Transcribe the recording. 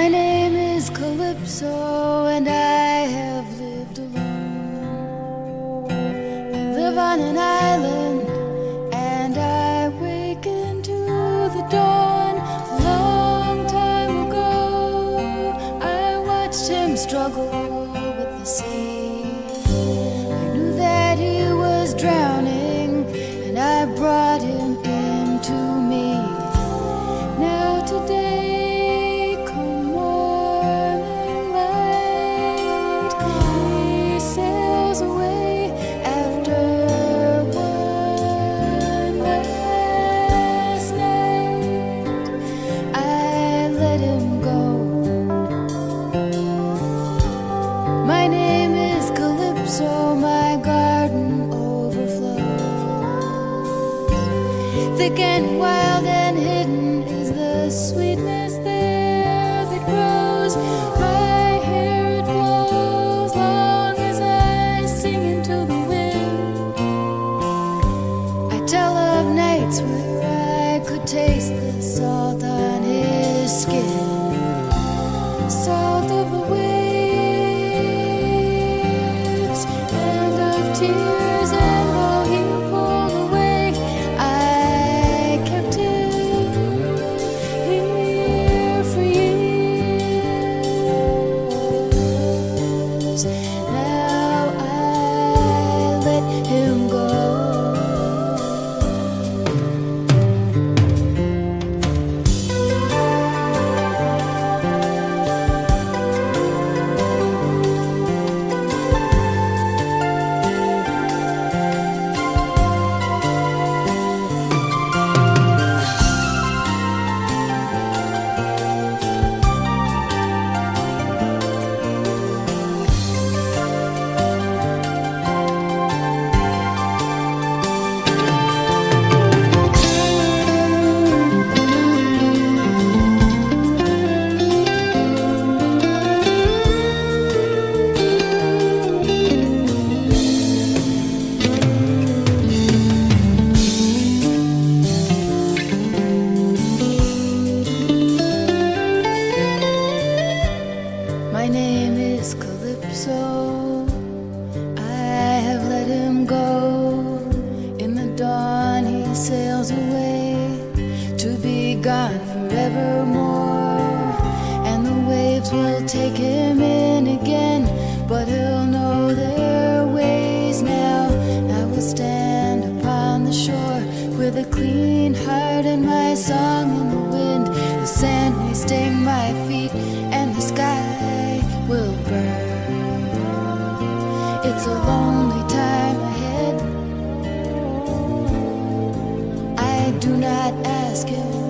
My name is Calypso, and I have lived alone. I live on an island, and I wake into the dawn. A long time ago, I watched him struggle with the sea. I knew that he was drowning, and I brought him into me. Now today, come morning light, he sails away after one last night. I let him go. My name is Calypso, my garden overflows. Thick and wild and hidden is the sweetness there that grows. My hair it blows long as I sing into the wind. I tell of nights where I could taste the salt on his skin, salt of the waves and of tears, and though he pulled away, I kept him here for years. Now I let him go. My name is Calypso, I have let him go. In the dawn he sails away, to be gone forevermore. And the waves will take him in again, but he'll know their ways now. I will stand upon the shore with a clean heart and my song in the wind. The sand may sting my feet, and the sky will burn. It's a lonely time ahead. I do not ask him